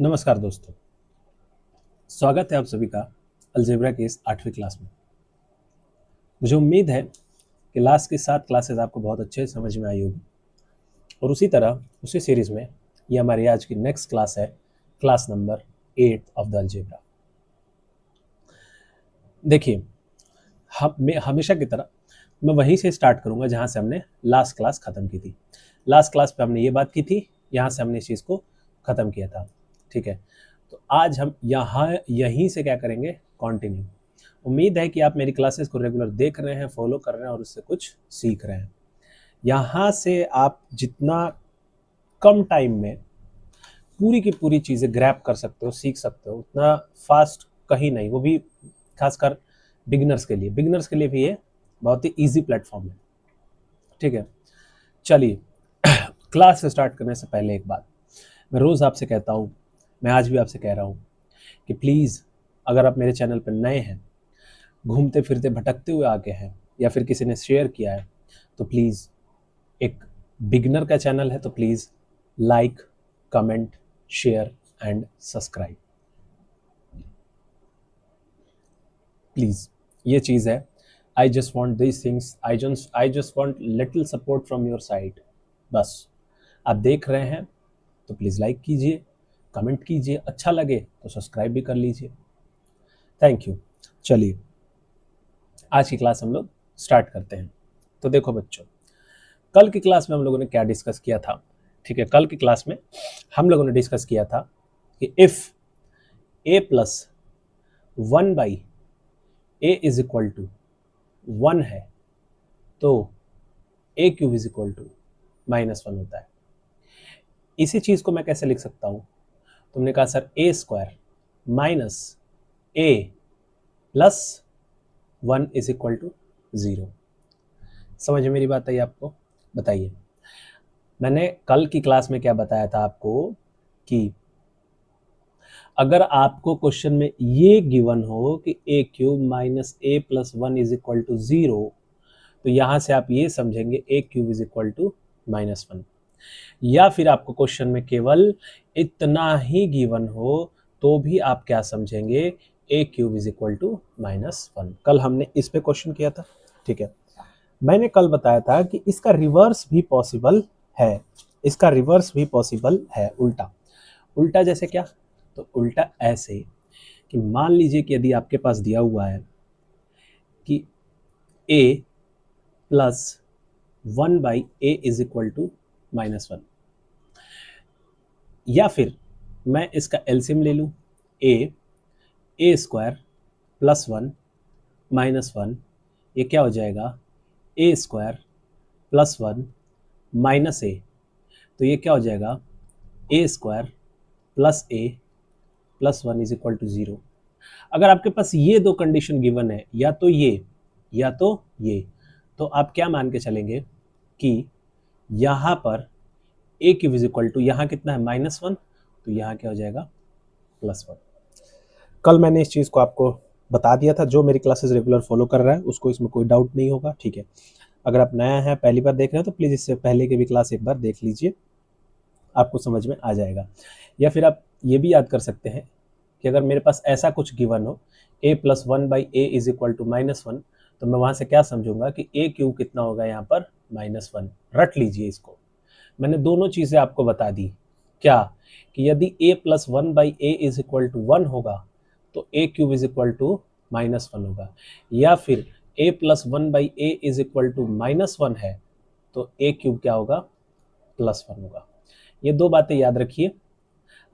नमस्कार दोस्तों, स्वागत है आप सभी का अलजेब्रा के इस 8वीं क्लास में। मुझे उम्मीद है कि लास्ट की 7 क्लासेस आपको बहुत अच्छे समझ में आई होगी और उसी तरह उसी सीरीज़ में ये हमारी आज की नेक्स्ट क्लास है, class number 8 of the algebra. देखिए, मैं हमेशा की तरह मैं वहीं से स्टार्ट करूंगा जहां से हमने लास्ट क्लास ख़त्म की थी। लास्ट क्लास पे हमने ये बात की थी, यहाँ से हमने इस चीज़ को ख़त्म किया था। ठीक है, तो आज हम यहीं से क्या करेंगे, कंटिन्यू। उम्मीद है कि आप मेरी क्लासेस को रेगुलर देख रहे हैं, फॉलो कर रहे हैं और उससे कुछ सीख रहे हैं। यहाँ से आप जितना कम टाइम में पूरी की पूरी चीज़ें ग्रैब कर सकते हो, सीख सकते हो, उतना फास्ट कहीं नहीं। वो भी खासकर बिगिनर्स के लिए भी ये बहुत ही ईजी प्लेटफॉर्म है। ठीक है, चलिए क्लास स्टार्ट करने से पहले एक बात मैं रोज़ आपसे कहता हूँ, मैं आज भी आपसे कह रहा हूँ कि प्लीज़ अगर आप मेरे चैनल पर नए हैं, घूमते फिरते भटकते हुए आगे हैं या फिर किसी ने शेयर किया है, तो प्लीज़, एक बिगनर का चैनल है तो please like, comment, share and subscribe, please. ये चीज़ है। I just want this things, I just want little support from your side. बस आप देख रहे हैं तो प्लीज़ लाइक कीजिए, कमेंट कीजिए, अच्छा लगे तो सब्सक्राइब भी कर लीजिए। Thank you. चलिए आज की क्लास हम लोग स्टार्ट करते हैं। तो देखो बच्चों, कल की क्लास में हम लोगों ने क्या डिस्कस किया था? ठीक है, कल की क्लास में हम लोगों ने डिस्कस किया था कि if a plus 1/a is equal to 1 है तो a³ इज इक्वल टू -1 होता है। इसी चीज को मैं कैसे लिख सकता हूं? तुमने कहा sir a² minus a plus 1 is equal to 0। समझ में मेरी बात आई आपको? बताइए। मैंने कल की क्लास में क्या बताया था आपको कि अगर आपको क्वेश्चन में ये गिवन हो कि a³ minus a plus 1 is equal to 0, तो यहां से आप ये समझेंगे a³ इज इक्वल टू -1। या फिर आपको क्वेश्चन में केवल इतना ही गिवन हो तो भी आप क्या समझेंगे, a³ इज इक्वल टू -1। कल हमने इस पे क्वेश्चन किया था। ठीक है, मैंने कल बताया था कि इसका रिवर्स भी पॉसिबल है। इसका रिवर्स भी पॉसिबल है, उल्टा। उल्टा जैसे क्या? तो उल्टा ऐसे कि मान लीजिए कि यदि आपके पास दिया हुआ है कि a plus 1/a is equal to -1, या फिर मैं इसका एलसीएम ले लूं, a² प्लस 1 -1, ये क्या हो जाएगा, a² प्लस 1 माइनस a, तो ये क्या हो जाएगा, a² plus a plus 1 is equal to 0। अगर आपके पास ये दो कंडीशन गिवन है, या तो ये या तो ये, तो आप क्या मान के चलेंगे कि यहां पर a³ इज इक्वल टू, यहां कितना है -1, तो यहां क्या हो जाएगा, +1। कल मैंने इस चीज को आपको बता दिया था। जो मेरी क्लासेस रेगुलर फॉलो कर रहा है उसको इसमें कोई डाउट नहीं होगा। ठीक है, अगर आप नया है, पहली बार देख रहे हैं, तो प्लीज इससे पहले की भी क्लास एक बार देख लीजिए, आपको समझ में आ जाएगा। या फिर आप ये भी याद कर सकते हैं कि अगर मेरे पास ऐसा कुछ गिवन हो, a plus 1/a is equal to -1, तो मैं वहां से क्या समझूंगा कि a³ कितना होगा यहाँ पर, -1। रट लीजिए इसको, मैंने दोनों चीजें आपको बता दी। क्या? कि यदि a plus 1/a is equal to 1 होगा तो a³ इज इक्वल टू -1 होगा, या फिर a plus 1/a is equal to -1 है तो a³ क्या होगा, +1 होगा। ये दो बातें याद रखिए,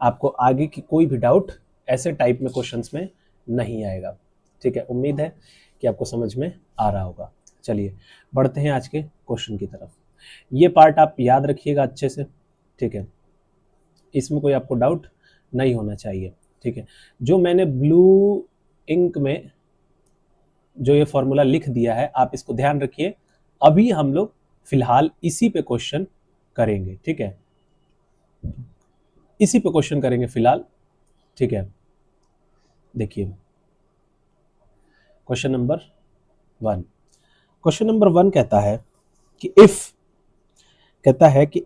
आपको आगे की कोई भी डाउट ऐसे टाइप में क्वेश्चंस में नहीं आएगा। ठीक है, उम्मीद है कि आपको समझ में आ रहा होगा। चलिए बढ़ते हैं आज के क्वेश्चन की तरफ। ये पार्ट आप याद रखिएगा अच्छे से। ठीक है, इसमें कोई आपको डाउट नहीं होना चाहिए। ठीक है, जो मैंने ब्लू इंक में जो ये फॉर्मूला लिख दिया है, आप इसको ध्यान रखिए। अभी हम लोग फिलहाल इसी पे क्वेश्चन करेंगे। ठीक है, इसी पे क्वेश्चन करेंगे फिलहाल। ठीक है, देखिए क्वेश्चन नंबर 1। क्वेश्चन नंबर 1 कहता है कि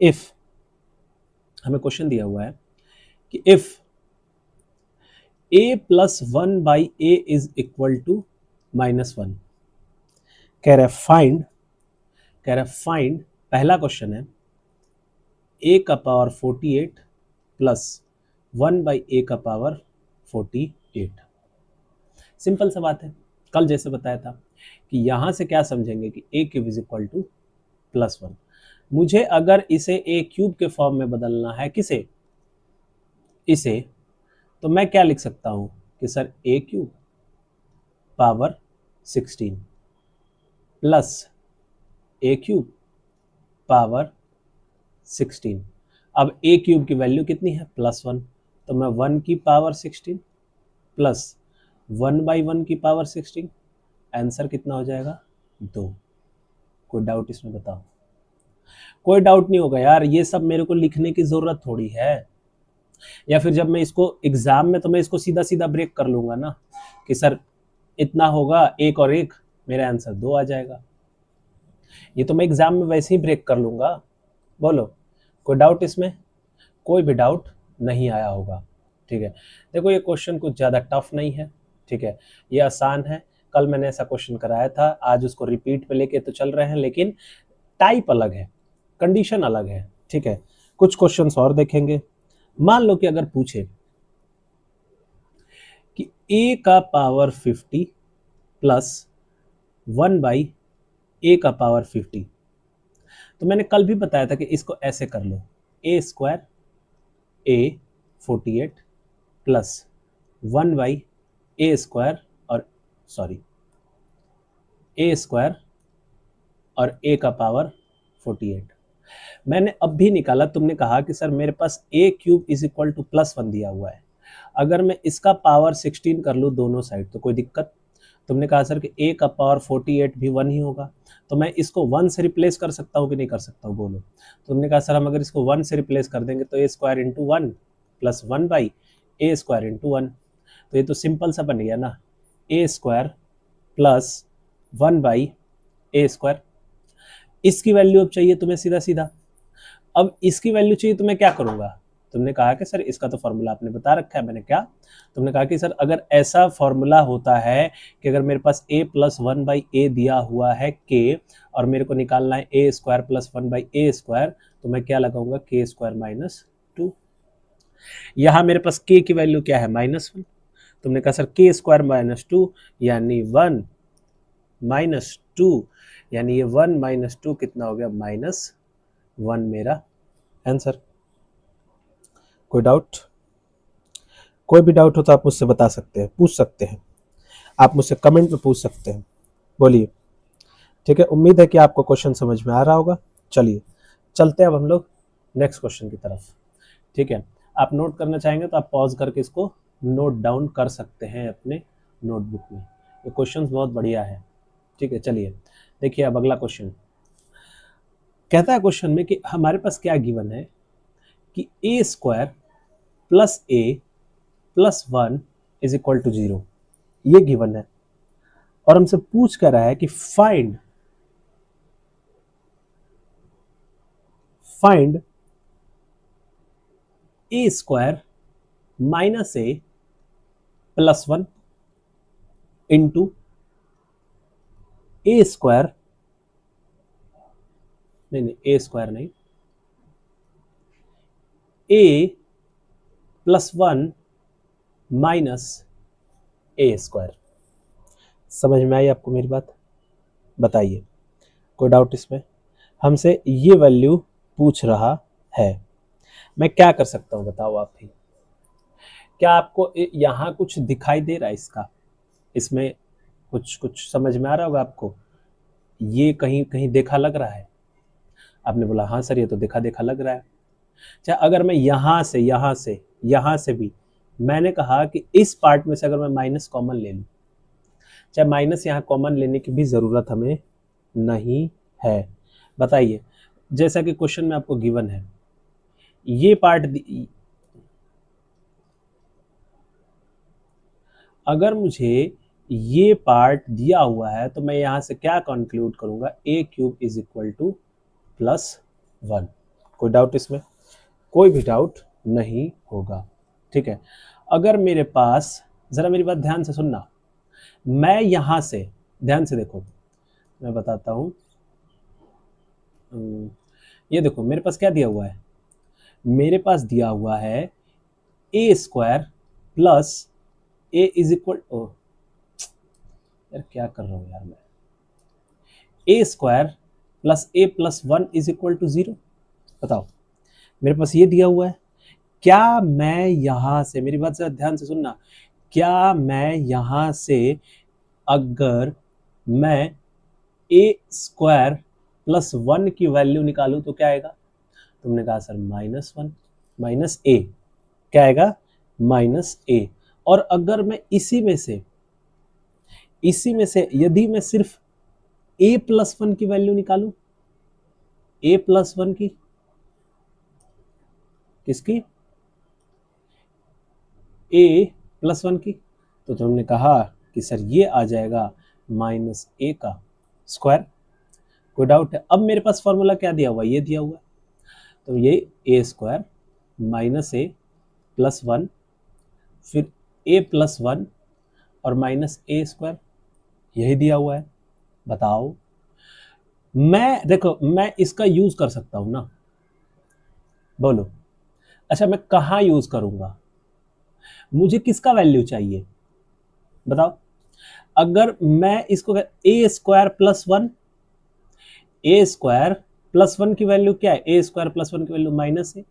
इफ हमें क्वेश्चन दिया हुआ है कि if a plus 1/a is equal to -1। कह रहे फाइंड पहला क्वेश्चन है a का पावर 48 प्लस 1/a का पावर 48। सिंपल सा बात है, कल जैसे बताया था कि यहां से क्या समझेंगे कि a cube is equal to +1। मुझे अगर इसे a क्यूब के फॉर्म में बदलना है, किसे, इसे, तो मैं क्या लिख सकता हूं कि sir a cube power 16 plus a cube power 16। अब a क्यूब की वैल्यू कितनी है, +1, तो मैं 1 की पावर 16 प्लस 1/1 की पावर 16, आंसर कितना हो जाएगा, 2। कोई डाउट इसमें बताओ? कोई डाउट नहीं होगा यार, ये सब मेरे को लिखने की जरूरत थोड़ी है। या फिर जब मैं इसको एग्जाम में, तो मैं इसको सीधा सीधा ब्रेक कर लूंगा ना कि सर इतना होगा, 1 और 1, मेरा आंसर 2 आ जाएगा। ये तो मैं एग्जाम में वैसे ही ब्रेक कर लूंगा। बोलो, कोई डाउट इसमें? कोई भी डाउट नहीं आया होगा, ठीक है। देखो ये क्वेश्चन कुछ ज़्यादा टफ नहीं है, ठीक है, ये आसान है। कल मैंने ऐसा क्वेश्चन कराया था, आज उसको रिपीट पे लेके तो चल रहे हैं, लेकिन टाइप अलग है, कंडीशन अलग है, ठीक है। कुछ क्वेश्चंस और देखेंगे। मान लो कि अगर पूछे कि a का पावर 50 प्लस 1/a का पावर 50, तो मैंने कल भी बताया था कि इसको ऐसे कर लो, a² a 48 प्लस 1/a² और a² और a का पावर 48। मैंने अब भी निकाला, तुमने कहा कि सर मेरे पास a cube is equal to +1 दिया हुआ है, अगर मैं इसका पावर 16 कर लूँ दोनों साइड तो कोई दिक्कत? तुमने कहा सर कि a का पावर 48 भी 1 ही होगा, तो मैं इसको 1 से रिप्लेस कर सकता हूँ कि नहीं कर सकता हूँ, बोलो। तुमने कहा सर हम अगर इसको 1 से रिप्लेस कर देंगे तो a² into 1 plus 1/a² into 1, तो ये तो सिंपल सा बन गया ना, a² प्लस 1/a²। इसकी वैल्यू अब चाहिए तुम्हें सीधा सीधा। अब इसकी वैल्यू चाहिए तो मैं क्या करूंगा? तुमने कहा कि सर इसका तो फॉर्मूला आपने बता रखा है। मैंने क्या, तुमने कहा कि सर अगर ऐसा फॉर्मूला होता है कि अगर मेरे पास a प्लस 1/a दिया हुआ है k, और मेरे को निकालना है a² प्लस 1/a², तो मैं क्या लगाऊंगा, k² - 2। यहाँ मेरे पास k की वैल्यू क्या है, -1। तुमने कहा सर k² - 2 यानी 1 - 2, यानी ये 1 - 2 कितना हो गया, -1 मेरा आंसर। कोई डाउट? कोई भी डाउट हो तो आप मुझसे बता सकते हैं, पूछ सकते हैं, आप मुझसे कमेंट में पूछ सकते हैं, बोलिए, ठीक है। उम्मीद है कि आपको क्वेश्चन समझ में आ रहा होगा। चलिए चलते हैं अब हम लोग नेक्स्ट क्वेश्चन की तरफ, ठीक है। आप नोट करना चाहेंगे तो आप पॉज करके इसको नोट डाउन कर सकते हैं अपने नोटबुक में। ये क्वेश्चन बहुत बढ़िया है, ठीक है। चलिए देखिए अब अगला क्वेश्चन कहता है, क्वेश्चन में कि हमारे पास क्या गिवन है कि a² plus a plus 1 is equal to 0, ये गिवन है, और हमसे पूछ कर रहा है कि find a² minus a plus 1 into a², नहीं a² नहीं, a प्लस 1 माइनस a²। समझ में आई आपको मेरी बात? बताइए, कोई डाउट इसमें? हमसे ये वैल्यू पूछ रहा है, मैं क्या कर सकता हूं बताओ आप ही। क्या आपको यहाँ कुछ दिखाई दे रहा है इसका, इसमें कुछ समझ में आ रहा होगा आपको? ये कहीं कहीं देखा लग रहा है? आपने बोला हाँ सर ये तो देखा देखा लग रहा है। चाहे अगर मैं यहाँ से भी, मैंने कहा कि इस पार्ट में से अगर मैं माइनस कॉमन ले लूँ, चाहे माइनस यहाँ कॉमन लेने की भी ज़रूरत हमें नहीं है। बताइए, जैसा कि क्वेश्चन में आपको गिवन है, ये पार्ट अगर मुझे ये पार्ट दिया हुआ है तो मैं यहाँ से क्या कंक्लूड करूँगा, a³ इज इक्वल टू +1। कोई डाउट इसमें? कोई भी डाउट नहीं होगा, ठीक है। अगर मेरे पास, जरा मेरी बात ध्यान से सुनना, मैं यहां से, ध्यान से देखो, मैं बताता हूं। ये देखो मेरे पास क्या दिया हुआ है, मेरे पास दिया हुआ है A square plus A is equal, ओ यार क्या कर रहा हूं यार मैं, A square plus A plus one is equal to zero. बताओ, मेरे पास ये दिया हुआ है, क्या मैं यहां से, मेरी बात से ध्यान से सुनना, क्या मैं यहां से अगर मैं ए स्क्वायर प्लस वन की वैल्यू निकालूं तो क्या आएगा? तुमने कहा सर माइनस वन, माइनस ए, क्या आएगा? माइनस ए। और अगर मैं इसी में से यदि मैं सिर्फ ए प्लस वन की वैल्यू निकालूं, ए प्लस वन की, किसकी? ए प्लस वन की, तो तुमने कहा कि सर ये आ जाएगा माइनस ए का स्क्वायर। कोई डाउट है? अब मेरे पास फॉर्मूला क्या दिया हुआ है? ये दिया हुआ है, तो ये ए स्क्वायर माइनस ए प्लस वन, फिर ए प्लस वन और माइनस ए स्क्वायर, यही दिया हुआ है। बताओ, मैं देखो मैं इसका यूज कर सकता हूं ना, बोलो। अच्छा, मैं कहाँ यूज करूंगा? मुझे किसका वैल्यू चाहिए बताओ? अगर मैं इसको ए स्क्वायर प्लस वन, ए स्क्वायर प्लस वन की वैल्यू क्या है? ए स्क्वायर प्लस वन की वैल्यू माइनस है,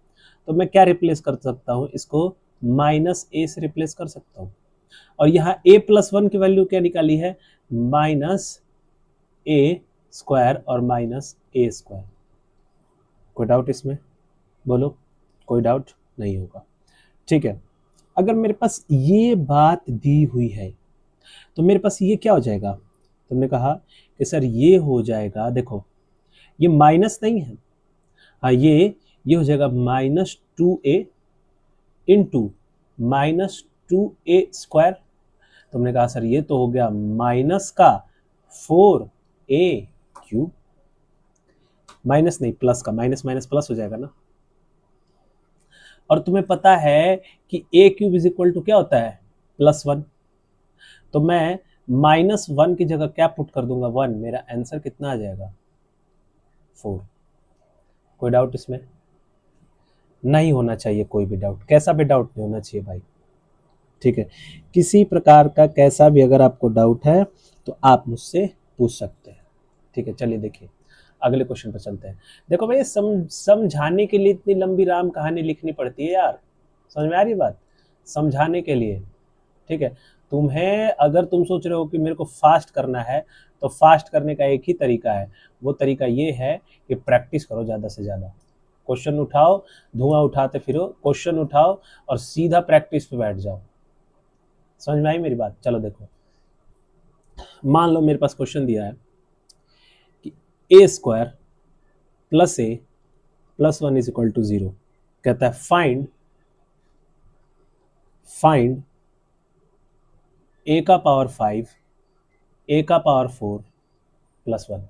तो मैं क्या रिप्लेस कर सकता हूं इसको? माइनस ए से रिप्लेस कर सकता हूं। और यहाँ ए प्लस वन की वैल्यू क्या निकाली है? माइनस ए स्क्वायर और माइनस ए स्क्वायर। कोई डाउट इसमें? बोलो, कोई डाउट नहीं होगा। ठीक है, अगर मेरे पास ये बात दी हुई है तो मेरे पास ये क्या हो जाएगा? तुमने कहा कि सर ये हो जाएगा, देखो ये माइनस नहीं है, हाँ ये हो जाएगा माइनस टू ए इंटू माइनस टू ए स्क्वायर। तुमने कहा सर ये तो हो गया माइनस का फोर ए क्यूब, माइनस नहीं प्लस का, माइनस माइनस प्लस हो जाएगा ना। और तुम्हें पता है कि ए क्यूब इज इक्वल टू क्या होता है? Plus one. तो मैं माइनस वन की जगह क्या पुट कर दूंगा? वन। मेरा आंसर कितना आ जाएगा? फोर। कोई डाउट इसमें? नहीं होना चाहिए कोई भी डाउट, कैसा भी डाउट नहीं होना चाहिए भाई। ठीक है, किसी प्रकार का कैसा भी अगर आपको डाउट है तो आप मुझसे पूछ सकते हैं। ठीक है, चलिए देखिए अगले क्वेश्चन पर चलते हैं। देखो भाई, समझाने के लिए इतनी लंबी राम कहानी लिखनी पड़ती है यार, समझ में आ रही बात? समझाने के लिए। ठीक है, तुम्हें अगर तुम सोच रहे हो कि मेरे को फास्ट करना है तो फास्ट करने का एक ही तरीका है, वो तरीका ये है कि प्रैक्टिस करो ज़्यादा से ज़्यादा। क्वेश्चन उठाओ, धुआं उठाते फिरो, क्वेश्चन उठाओ और सीधा प्रैक्टिस पे बैठ जाओ। समझ में आई मेरी बात? चलो देखो, मान लो मेरे पास क्वेश्चन दिया है कि A square plus A plus one is equal to zero. कहता है फाइंड ए का पावर फाइव, ए का पावर फोर प्लस वन।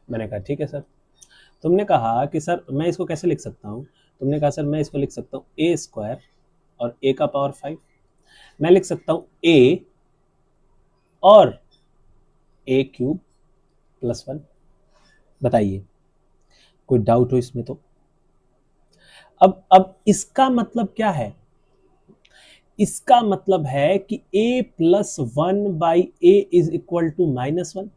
मैंने कहा ठीक है सर। तुमने कहा कि सर मैं इसको कैसे लिख सकता हूँ? तुमने कहा सर मैं इसको लिख सकता हूँ ए स्क्वायर और ए का पावर फाइव, मैं लिख सकता हूँ ए और ए क्यूब प्लस वन। बताइए, कोई डाउट हो इसमें? तो अब इसका मतलब क्या है? इसका मतलब है कि a plus one by a is equal to minus one.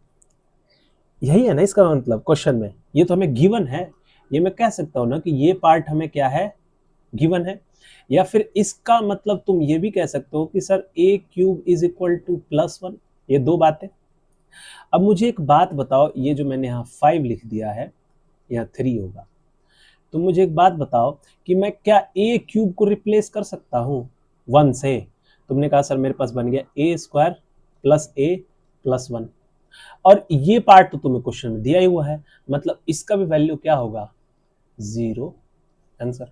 यही है ना इसका मतलब क्वेश्चन में? ये तो हमें गिवन है, ये मैं कह सकता हूं ना कि ये पार्ट हमें क्या है? गिवन है। या फिर इसका मतलब तुम ये भी कह सकते हो कि sir A cube is equal to plus one. ये दो बातें। अब मुझे एक बात बताओ, ये जो मैंने यहाँ फाइव लिख दिया है यहाँ थ्री होगा, तो मुझे एक बात बताओ कि मैं क्या ए क्यूब को रिप्लेस कर सकता हूँ वन से? तुमने कहा सर मेरे पास बन गया ए square plus A plus one, और ये पार्ट तो तुम्हें क्वेश्चन में दिया ही हुआ है, मतलब इसका भी वैल्यू क्या होगा? जीरो। आंसर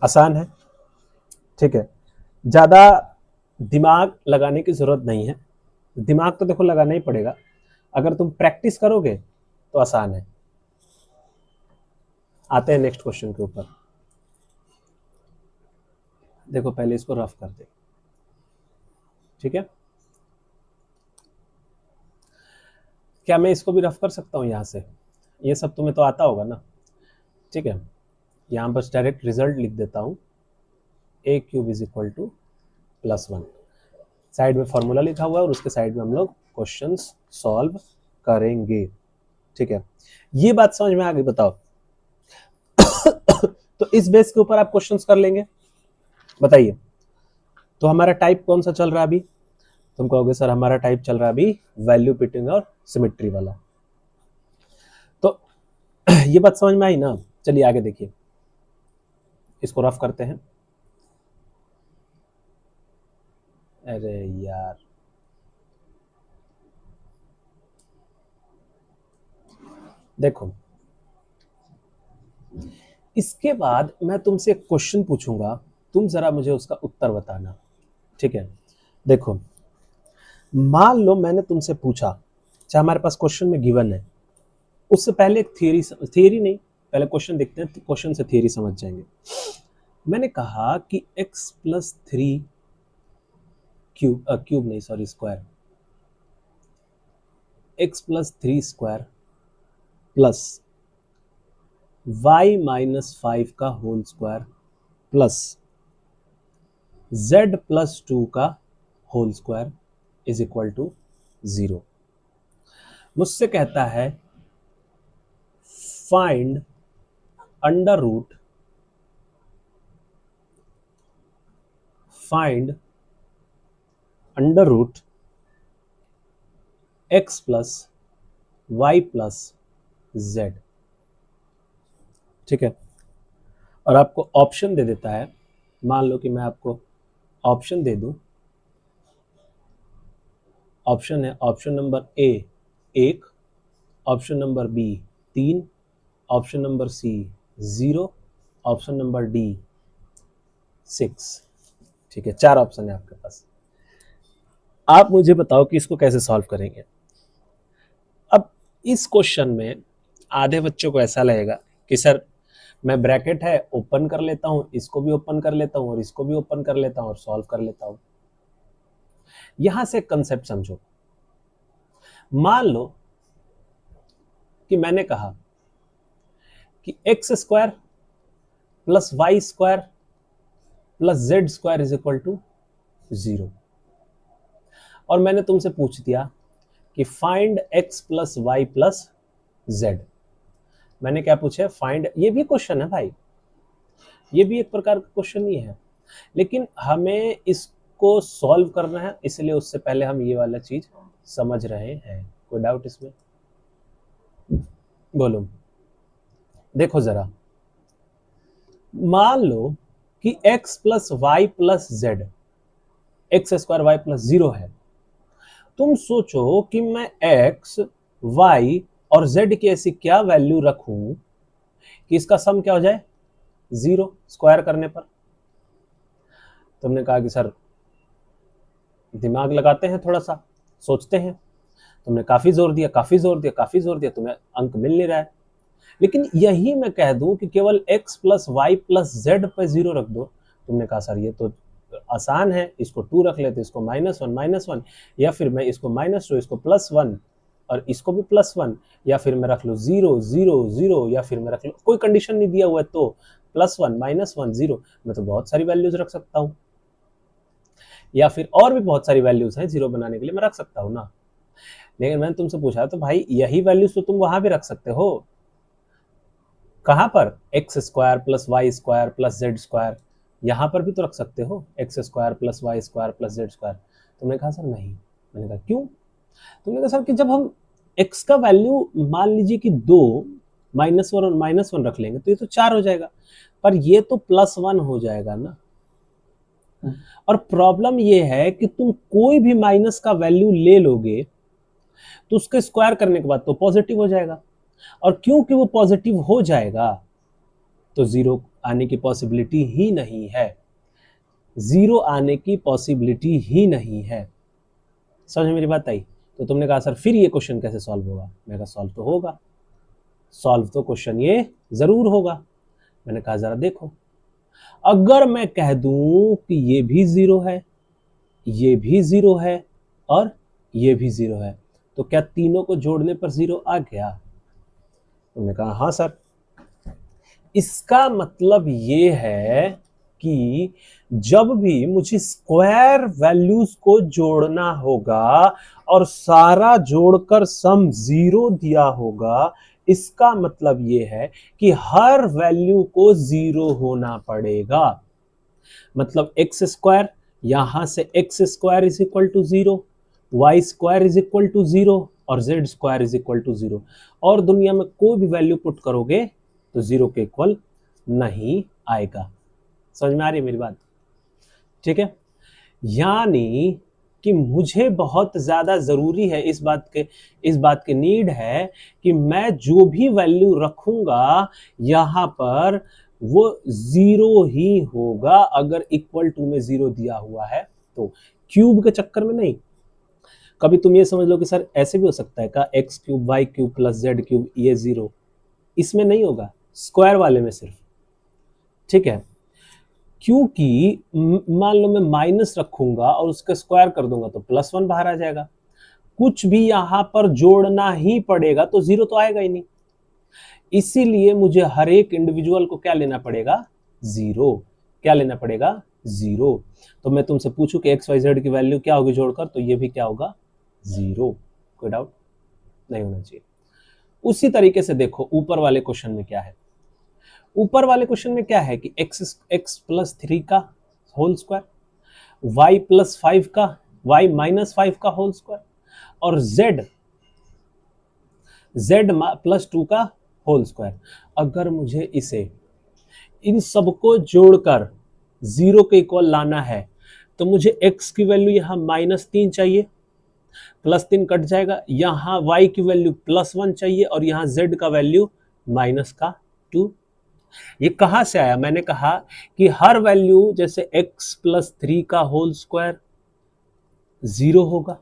आसान है। ठीक है, ज्यादा दिमाग लगाने की जरूरत नहीं है। दिमाग तो देखो लगाना ही पड़ेगा, अगर तुम प्रैक्टिस करोगे तो आसान है। आते हैं नेक्स्ट क्वेश्चन के ऊपर। देखो पहले इसको रफ कर दे, ठीक है। क्या मैं इसको भी रफ कर सकता हूँ यहाँ से? ये सब तुम्हें तो आता होगा ना, ठीक है। यहाँ बस डायरेक्ट रिजल्ट लिख देता हूँ, A cube is equal to +1। Side में फॉर्मूला लिखा हुआ है और उसके साइड में हम लोग क्वेश्चंस सॉल्व करेंगे, ठीक है। ये बात समझ में आ गई? बताओ। तो इस बेस के ऊपर आप क्वेश्चंस कर लेंगे, बताइए। तो हमारा टाइप कौन सा चल रहा है अभी? तुम कहोगे सर हमारा टाइप चल रहा है अभी वैल्यू फिटिंग और सिमेट्री वाला। तो ये बात समझ में आई ना? चलिए आगे देखिए, इसको रफ करते हैं। अरे यार, देखो इसके बाद मैं तुमसे एक क्वेश्चन पूछूंगा, तुम जरा मुझे उसका उत्तर बताना, ठीक है। देखो मान लो मैंने तुमसे पूछा, चाहे हमारे पास क्वेश्चन में गिवन है, उससे पहले एक थियरी नहीं, पहले क्वेश्चन देखते हैं, क्वेश्चन से थियरी समझ जाएंगे। मैंने कहा कि x+3 क्यूब नहीं sorry square, x+3 square plus y-5 का होल स्क्वायर प्लस z+2 का whole square is equal to 0। मुझसे कहता है find under root x plus y plus z, ठीक है। और आपको ऑप्शन दे देता है, मान लो कि मैं आपको ऑप्शन दे दूं, ऑप्शन है option number A 1, option number B 3, option number C 0, option number D 6, ठीक है। 4 ऑप्शन है आपके पास। आप मुझे बताओ कि इसको कैसे सॉल्व करेंगे। अब इस क्वेश्चन में आधे बच्चों को ऐसा लगेगा कि सर मैं ब्रैकेट है ओपन कर लेता हूं, इसको भी ओपन कर लेता हूं और इसको भी ओपन कर लेता हूं और सॉल्व कर लेता हूं। यहां से कंसेप्ट समझो। मान लो कि मैंने कहा कि x² plus y² plus z² is equal to 0, और मैंने तुमसे पूछ दिया कि find x plus y plus z। मैंने क्या पूछा? फाइंड। ये भी क्वेश्चन है भाई, ये भी एक प्रकार का क्वेश्चन ही है, लेकिन हमें इसको सॉल्व करना है, इसलिए उससे पहले हम ये वाला चीज समझ रहे हैं। कोई डाउट इसमें? बोलो। देखो जरा, मान लो कि x plus y plus z, x² y plus 0 है। तुम सोचो कि मैं x, y और z की ऐसी क्या वैल्यू रखूं कि इसका सम क्या हो जाए? 0 स्क्वायर करने पर। तुमने कहा कि सर दिमाग लगाते हैं, थोड़ा सा सोचते हैं। तुमने काफी जोर दिया, तुम्हें अंक मिल नहीं रहा है। लेकिन यही मैं कह दूं कि केवल x plus y plus z पर 0 रख दो। तुमने कहा सर ये तो आसान है, इसको 2 रख लेते, इसको -1, या फिर मैं इसको -2, इसको +1 और इसको भी +1, या फिर मैं रख लूँ 0 0 0, या फिर मैं रख लूँ, कोई कंडीशन नहीं दिया हुआ है तो +1 -1 0। मैं तो बहुत सारी वैल्यूज रख सकता हूँ, या फिर और भी बहुत सारी वैल्यूज हैं 0 बनाने के लिए, मैं रख सकता हूँ ना। लेकिन मैंने तुमसे पूछा तो भाई यही वैल्यूज तो तुम वहां भी रख सकते हो। कहां पर? x² plus y² plus z², यहां पर भी तो रख सकते हो, x² plus y² plus z²। तुमने कहा सर नहीं। मैंने कहा क्यों? तुमने कहा सर कि जब हम x का वैल्यू मान लीजिए कि 2, -1 और -1 रख लेंगे तो ये तो 4 हो जाएगा, पर ये तो +1 हो जाएगा ना। और प्रॉब्लम ये है कि तुम कोई भी माइनस का वैल्यू ले लोगे तो उसके स्क्वायर करने के बाद तो पॉजिटिव हो जाएगा, और क्योंकि वो पॉजिटिव हो जाएगा तो 0 आने की पॉसिबिलिटी ही नहीं है, 0 आने की पॉसिबिलिटी ही नहीं है। समझ में मेरी बात आई? तो तुमने कहा सर फिर ये क्वेश्चन कैसे सॉल्व होगा? मैंने कहा सॉल्व तो होगा, सॉल्व तो क्वेश्चन ये जरूर होगा। मैंने कहा जरा देखो, अगर मैं कह दूं कि ये भी 0 है, ये भी 0 है और ये भी 0 है, तो क्या तीनों को जोड़ने पर 0 आ गया? तुमने कहा हाँ सर। इसका मतलब ये है कि जब भी मुझे स्क्वायर वैल्यूज को जोड़ना होगा और सारा जोड़कर सम 0 दिया होगा, इसका मतलब ये है कि हर वैल्यू को 0 होना पड़ेगा। मतलब एक्स स्क्वायर, यहां से x square is equal to 0, y square is equal to 0 और z square is equal to 0, और दुनिया में कोई भी वैल्यू पुट करोगे तो 0 के इक्वल नहीं आएगा। समझ में आ रही है मेरी बात? ठीक है, यानी कि मुझे बहुत ज्यादा जरूरी है, इस बात की नीड है कि मैं जो भी वैल्यू रखूंगा यहां पर वो 0 ही होगा, अगर इक्वल टू में 0 दिया हुआ है तो। क्यूब के चक्कर में नहीं। कभी तुम ये समझ लो कि सर ऐसे भी हो सकता है का x cube y cube plus z cube ये 0, इसमें नहीं होगा, स्क्वायर वाले में सिर्फ। ठीक है, क्योंकि मान लो मैं माइनस रखूंगा और उसका स्क्वायर कर दूंगा तो +1 बाहर आ जाएगा। कुछ भी यहां पर जोड़ना ही पड़ेगा तो 0 तो आएगा ही नहीं। इसीलिए मुझे हर एक इंडिविजुअल को क्या लेना पड़ेगा? 0। क्या लेना पड़ेगा? 0। तो मैं तुमसे पूछूं कि एक्स वाई जेड की वैल्यू क्या होगी जोड़कर, तो ये भी क्या होगा? 0। कोई डाउट नहीं होना चाहिए। उसी तरीके से देखो ऊपर वाले क्वेश्चन में क्या है। ऊपर वाले क्वेश्चन में क्या है कि x+3 का होल स्क्वायर, y+5 का, y-5 का होल स्क्वायर और z+2 का होल स्क्वायर। अगर मुझे इसे इन सबको जोड़कर 0 के इक्वल लाना है तो मुझे x की वैल्यू यहां -3 चाहिए, +3 कट जाएगा, यहां y की वैल्यू +1 चाहिए और यहां z का वैल्यू -2। ये कहां से आया? मैंने कहा कि हर वैल्यू जैसे x+3 का होल स्क्वायर 0 होगा,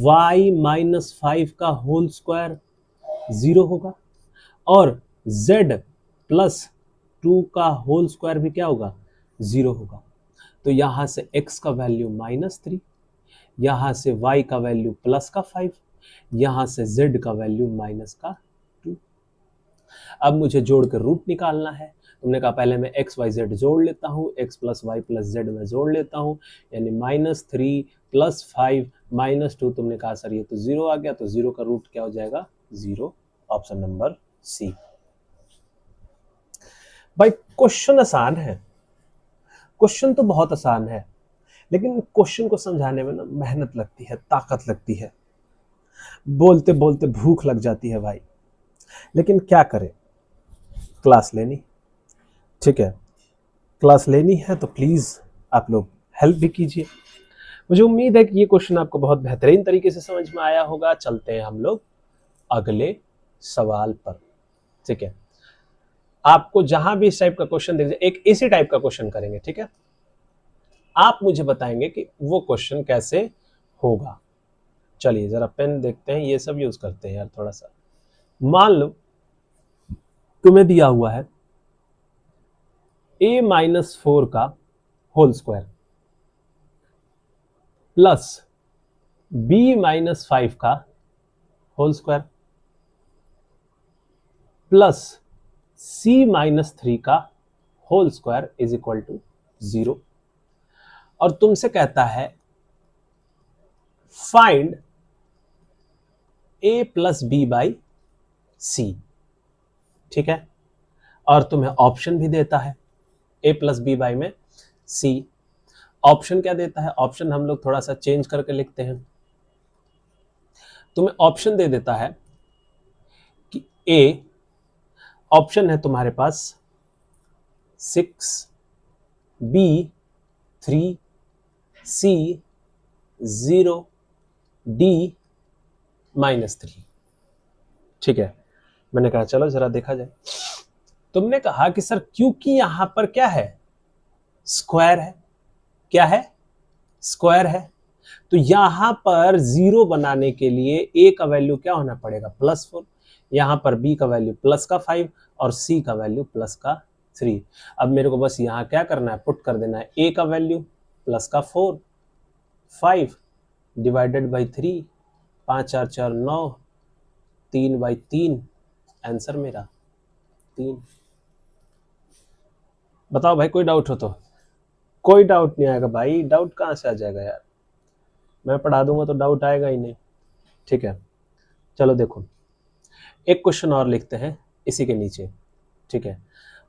y-5 का होल स्क्वायर 0 होगा और z+2 का होल स्क्वायर भी क्या होगा? 0 होगा। तो यहां से x का वैल्यू -3, यहां से y का वैल्यू +5, यहां से z का वैल्यू -2। अब मुझे जोड़कर रूट निकालना है। तुमने कहा पहले मैं x y z जोड़ लेता हूँ, x + y + z में जोड़ लेता हूँ, यानी -3 + 5 -2। तुमने कहा सर ये तो 0 आ गया, तो 0 का रूट क्या हो जाएगा? 0। Option number C. भाई क्वेश्चन आसान है, क्वेश्चन तो बहुत आसान है, लेकिन क्वेश्चन को समझाने में ना मेहनत लगती है, ताकत लगती है, बोलते बोलते भूख लग जाती है भाई। लेकिन क्या करें, क्लास लेनी। ठीक है, क्लास लेनी है तो प्लीज आप लोग हेल्प भी कीजिए। मुझे उम्मीद है कि ये क्वेश्चन आपको बहुत बेहतरीन तरीके से समझ में आया होगा। चलते हैं हम लोग अगले सवाल पर। ठीक है, आपको जहां भी इस टाइप का क्वेश्चन देख जाए, एक इसी टाइप का क्वेश्चन करेंगे। ठीक है, आप मुझे बताएंगे कि वो क्वेश्चन कैसे होगा। चलिए जरा पेन देखते हैं, ये सब यूज करते हैं यार थोड़ा सा। मान लो तुम्हें दिया हुआ है a-4 का होल स्क्वायर प्लस b-5 का होल स्क्वायर प्लस c-3 का whole square is equal to 0, और तुमसे कहता है फाइंड a + b/c। ठीक है, और तुम्हें ऑप्शन भी देता है a + b/ में c। ऑप्शन क्या देता है? ऑप्शन हम लोग थोड़ा सा चेंज करके लिखते हैं। तुम्हें ऑप्शन दे देता है कि a ऑप्शन है तुम्हारे पास 6, b 3, c 0, d -3। ठीक है, मैंने कहा चलो जरा देखा जाए। तुमने कहा कि सर क्योंकि यहां पर क्या है? स्क्वायर है। क्या है? स्क्वायर है। तो यहां पर 0 बनाने के लिए a का वैल्यू क्या होना पड़ेगा? +4, यहां पर b का वैल्यू +5 और c का वैल्यू +3। 3। अब मेरे को बस यहाँ क्या करना है, पुट कर देना है a का वैल्यू प्लस का 4, 5 डिवाइडेड बाई 3, 5 4 4 9, 3/3, आंसर मेरा 3। बताओ भाई, कोई डाउट हो तो? कोई डाउट नहीं आएगा भाई, डाउट कहाँ से आ जाएगा यार, मैं पढ़ा दूंगा तो डाउट आएगा ही नहीं। ठीक है, चलो देखो एक क्वेश्चन और लिखते हैं इसी के नीचे। ठीक है,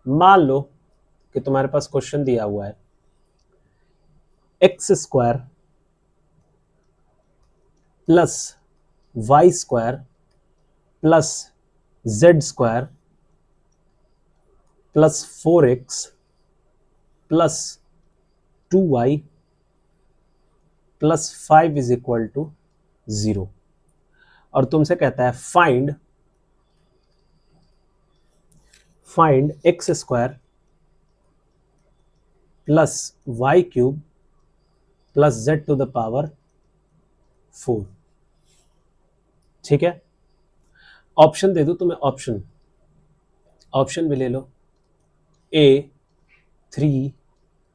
मान लो कि तुम्हारे पास क्वेश्चन दिया हुआ है x² plus y² plus z² plus 4x plus 2y plus 5 is equal to 0, और तुमसे कहता है find x² plus y³ plus z to the power 4। ठीक है, ऑप्शन दे दो तुम्हें, ऑप्शन भी ले लो, a 3,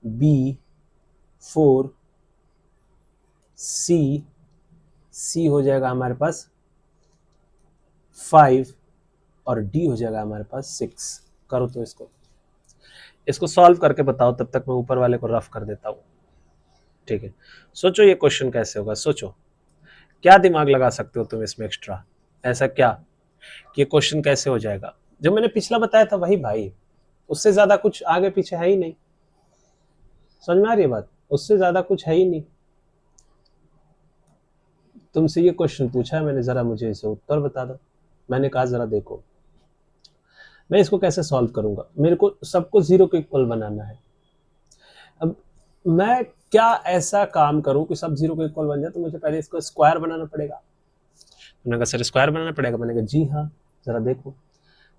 b 4, c हो जाएगा हमारे पास 5, और d हो जाएगा हमारे पास 6। करो तो इसको सॉल्व करके बताओ, तब तक मैं ऊपर वाले को रफ कर देता हूं। ठीक है, सोचो ये क्वेश्चन कैसे होगा, सोचो क्या दिमाग लगा सकते हो तुम इसमें एक्स्ट्रा, ऐसा क्या कि ये क्वेश्चन कैसे हो जाएगा। जो मैंने पिछला बताया था वही भाई, उससे ज्यादा कुछ आगे पीछे है ही नहीं, समझ में आ रही है बात, उससे ज्यादा कुछ है ही नहीं। तुमसे ये क्वेश्चन पूछा है मैंने, जरा मुझे इसे उत्तर बता दो। मैंने कहा जरा देखो मैं इसको कैसे सॉल्व करूंगा, मेरे को सबको 0 के इक्वल बनाना है। अब मैं क्या ऐसा काम करूं कि सब 0 के इक्वल बन जाए, तो मुझे पहले इसको स्क्वायर बनाना पड़ेगा। मैंने कहा सर स्क्वायर बनाना पड़ेगा, मैंने कहा जी हाँ, जरा देखो।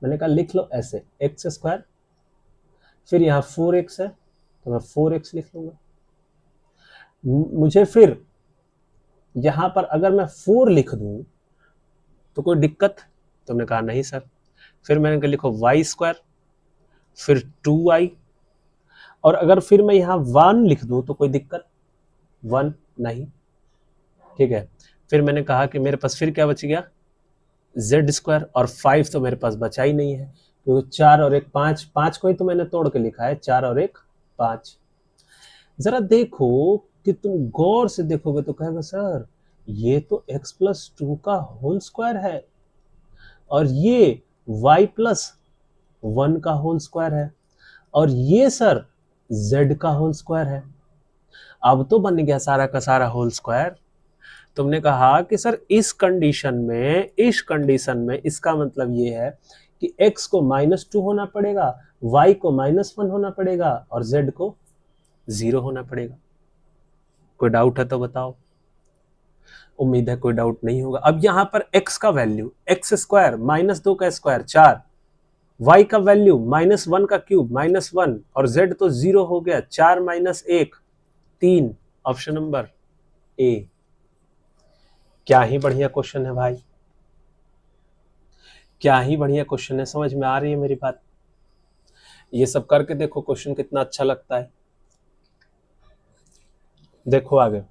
मैंने कहा लिख लो ऐसे x², फिर यहाँ 4x है तो मैं 4x लिख लूंगा। मुझे फिर यहां पर अगर मैं 4 लिख दूं तो कोई दिक्कत? तुमने कहा नहीं सर। फिर मैंने कहा लिखो y², फिर 2y, और अगर फिर मैं यहाँ 1 लिख दूं तो कोई दिक्कत? 1 नहीं। ठीक है, फिर मैंने कहा कि मेरे पास फिर क्या बच गया, z², और 5 तो मेरे पास बचा ही नहीं है, क्योंकि 4 और 1 5, 5 को ही तो मैंने तोड़ के लिखा है, 4 और 1 5। जरा देखो कि तुम गौर से देखोगे तो कहेगा सर ये तो x+2 का होल स्क्वायर है, और ये y+1 का होल स्क्वायर है, और ये सर z का होल स्क्वायर है। अब तो बन गया सारा का सारा होल स्क्वायर। तुमने कहा कि सर इस कंडीशन में इसका मतलब ये है कि x को -2 होना पड़ेगा, y को -1 होना पड़ेगा, और z को 0 होना पड़ेगा। कोई डाउट है तो बताओ। उम्मीद है कोई डाउट नहीं होगा। अब यहां पर x का वैल्यू x² -2 का स्क्वायर 4, y का वैल्यू -1 का क्यूब -1, और z तो 0 हो गया, 4 - 1 3। ऑप्शन नंबर ए। क्या ही बढ़िया क्वेश्चन है भाई, क्या ही बढ़िया क्वेश्चन है। समझ में आ रही है मेरी बात? ये सब करके देखो क्वेश्चन कितना अच्छा लगता है। देखो आगे,